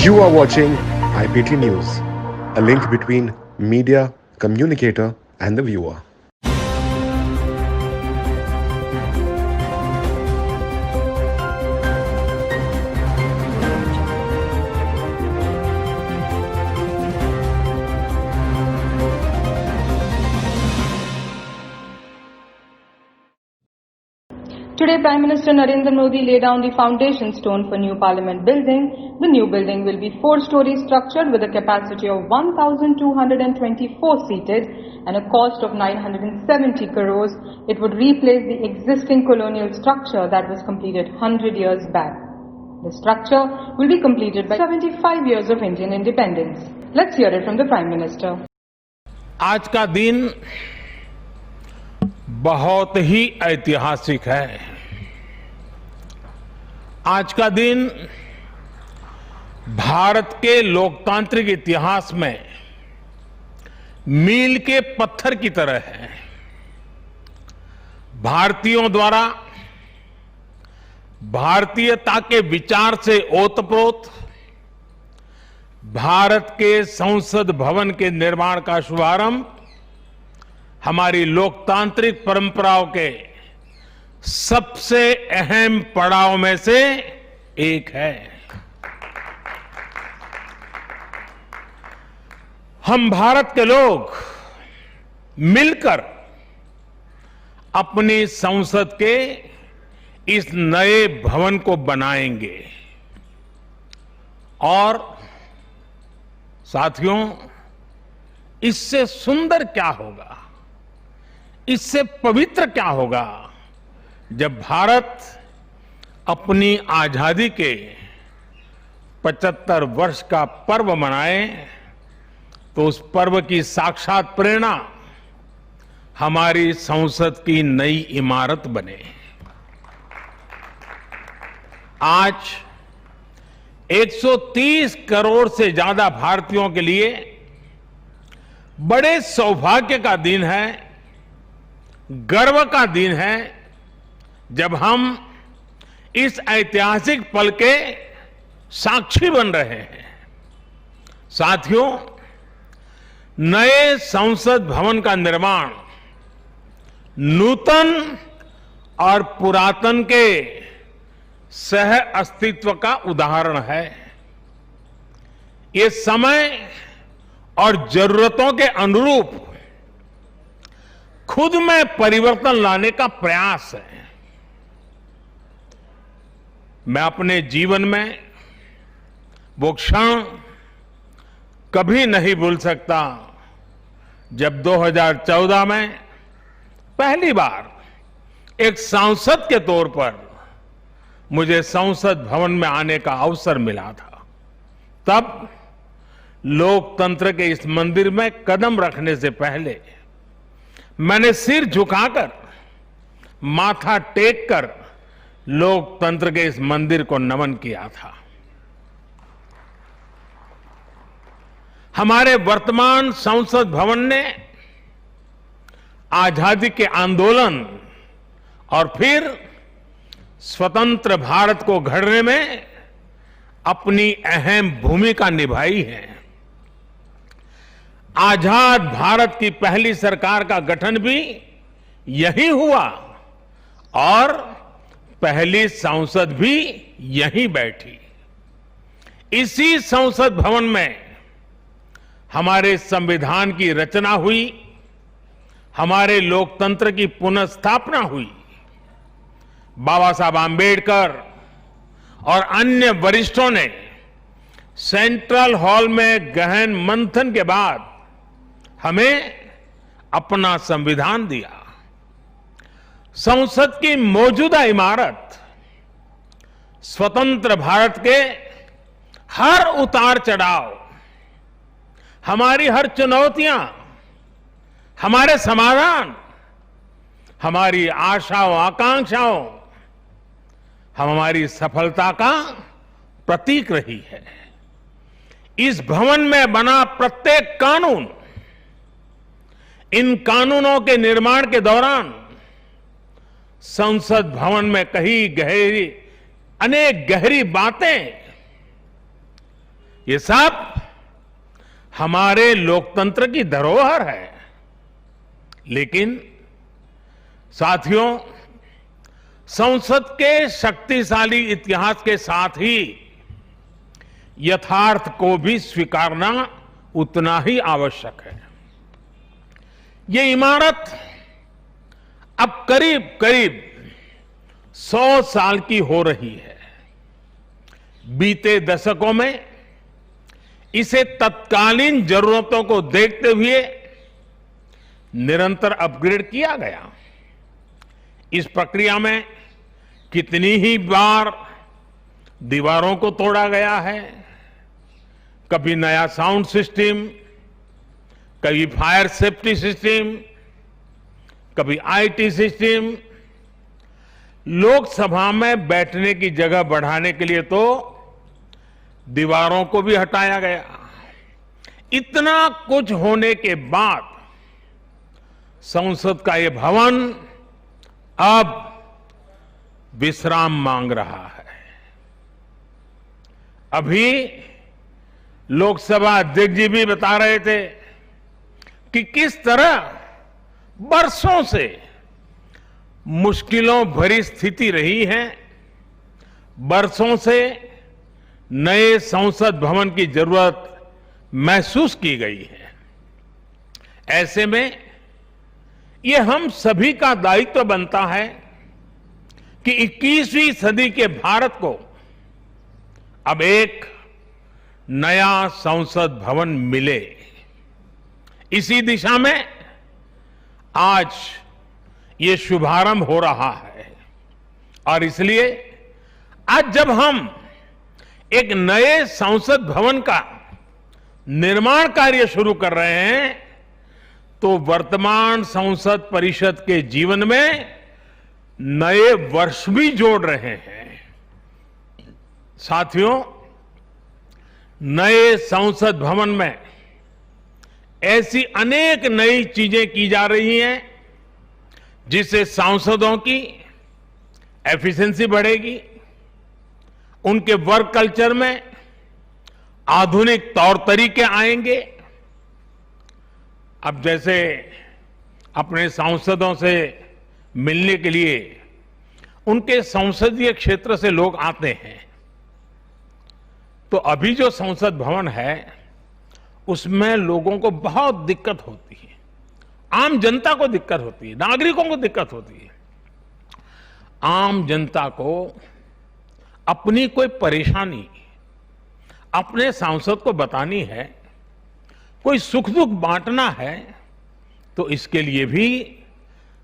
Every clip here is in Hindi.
You are watching IPT News, a link between media, communicator, and the viewer. Today, Prime Minister Narendra Modi laid down the foundation stone for new Parliament building. The new building will be 4-story structured with a capacity of 1,224 seated and a cost of 970 crores. It would replace the existing colonial structure that was completed 100 years back. The structure will be completed by 75 years of Indian independence. Let's hear it from the Prime Minister. आज का दिन बहुत ही ऐतिहासिक है। आज का दिन भारत के लोकतांत्रिक इतिहास में मील के पत्थर की तरह है। भारतीयों द्वारा भारतीयता के विचार से ओतप्रोत भारत के संसद भवन के निर्माण का शुभारंभ हमारी लोकतांत्रिक परंपराओं के सबसे अहम पड़ाव में से एक है। हम भारत के लोग मिलकर अपनी संसद के इस नए भवन को बनाएंगे और साथियों, इससे सुंदर क्या होगा, इससे पवित्र क्या होगा जब भारत अपनी आजादी के 75 वर्ष का पर्व मनाए तो उस पर्व की साक्षात प्रेरणा हमारी संसद की नई इमारत बने। आज 130 करोड़ से ज्यादा भारतीयों के लिए बड़े सौभाग्य का दिन है, गर्व का दिन है जब हम इस ऐतिहासिक पल के साक्षी बन रहे हैं। साथियों, नए संसद भवन का निर्माण नूतन और पुरातन के सह अस्तित्व का उदाहरण है। ये समय और जरूरतों के अनुरूप खुद में परिवर्तन लाने का प्रयास है। मैं अपने जीवन में वो क्षण कभी नहीं भूल सकता जब 2014 में पहली बार एक सांसद के तौर पर मुझे संसद भवन में आने का अवसर मिला था। तब लोकतंत्र के इस मंदिर में कदम रखने से पहले मैंने सिर झुकाकर, माथा टेककर लोकतंत्र के इस मंदिर को नमन किया था। हमारे वर्तमान संसद भवन ने आजादी के आंदोलन और फिर स्वतंत्र भारत को गढ़ने में अपनी अहम भूमिका निभाई है। आजाद भारत की पहली सरकार का गठन भी यही हुआ और पहली संसद भी यहीं बैठी। इसी संसद भवन में हमारे संविधान की रचना हुई, हमारे लोकतंत्र की पुनर्स्थापना हुई। बाबा साहब आंबेडकर और अन्य वरिष्ठों ने सेंट्रल हॉल में गहन मंथन के बाद हमें अपना संविधान दिया। संसद की मौजूदा इमारत स्वतंत्र भारत के हर उतार चढ़ाव, हमारी हर चुनौतियां, हमारे समाधान, हमारी आशाओं आकांक्षाओं, हमारी सफलता का प्रतीक रही है। इस भवन में बना प्रत्येक कानून, इन कानूनों के निर्माण के दौरान संसद भवन में कही अनेक गहरी बातें ये सब हमारे लोकतंत्र की धरोहर है। लेकिन साथियों, संसद के शक्तिशाली इतिहास के साथ ही यथार्थ को भी स्वीकारना उतना ही आवश्यक है। ये इमारत अब करीब करीब 100 साल की हो रही है। बीते दशकों में इसे तत्कालीन जरूरतों को देखते हुए निरंतर अपग्रेड किया गया। इस प्रक्रिया में कितनी ही बार दीवारों को तोड़ा गया है, कभी नया साउंड सिस्टम, कभी फायर सेफ्टी सिस्टम, कभी आईटी सिस्टम। लोकसभा में बैठने की जगह बढ़ाने के लिए तो दीवारों को भी हटाया गया। इतना कुछ होने के बाद संसद का ये भवन अब विश्राम मांग रहा है। अभी लोकसभा अध्यक्ष जी भी बता रहे थे कि किस तरह बरसों से मुश्किलों भरी स्थिति रही है। बरसों से नए संसद भवन की जरूरत महसूस की गई है। ऐसे में ये हम सभी का दायित्व बनता है कि 21वीं सदी के भारत को अब एक नया संसद भवन मिले। इसी दिशा में आज ये शुभारंभ हो रहा है और इसलिए आज जब हम एक नए संसद भवन का निर्माण कार्य शुरू कर रहे हैं तो वर्तमान संसद परिषद के जीवन में नए वर्ष भी जोड़ रहे हैं। साथियों, नए संसद भवन में ऐसी अनेक नई चीजें की जा रही हैं जिससे सांसदों की एफिशिएंसी बढ़ेगी, उनके वर्क कल्चर में आधुनिक तौर तरीके आएंगे। अब जैसे अपने सांसदों से मिलने के लिए उनके संसदीय क्षेत्र से लोग आते हैं, तो अभी जो संसद भवन है उसमें लोगों को बहुत दिक्कत होती है। आम जनता को दिक्कत होती है, नागरिकों को दिक्कत होती है। आम जनता को अपनी कोई परेशानी अपने सांसद को बतानी है, कोई सुख दुख बांटना है, तो इसके लिए भी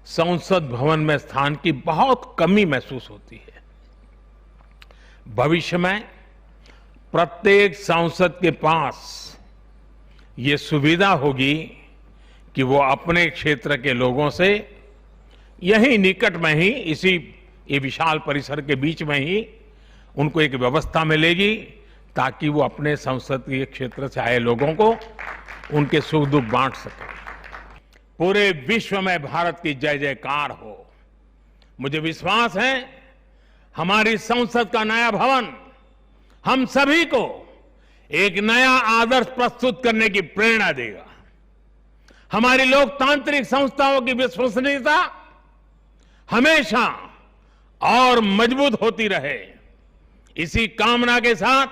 संसद भवन में स्थान की बहुत कमी महसूस होती है। भविष्य में प्रत्येक सांसद के पास ये सुविधा होगी कि वो अपने क्षेत्र के लोगों से यही निकट में ही, इसी ये विशाल परिसर के बीच में ही उनको एक व्यवस्था मिलेगी ताकि वो अपने संसदीय क्षेत्र से आए लोगों को उनके सुख दुख बांट सके। पूरे विश्व में भारत की जय जयकार हो। मुझे विश्वास है हमारी संसद का नया भवन हम सभी को एक नया आदर्श प्रस्तुत करने की प्रेरणा देगा। हमारी लोकतांत्रिक संस्थाओं की विश्वसनीयता हमेशा और मजबूत होती रहे। इसी कामना के साथ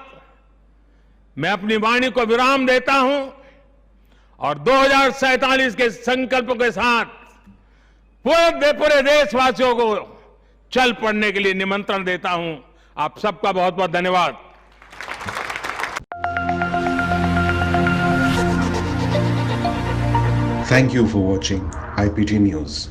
मैं अपनी वाणी को विराम देता हूं और 2047 के संकल्प के साथ पूरे देशवासियों को चल पड़ने के लिए निमंत्रण देता हूं। आप सबका बहुत बहुत धन्यवाद। Thank you for watching IPT News.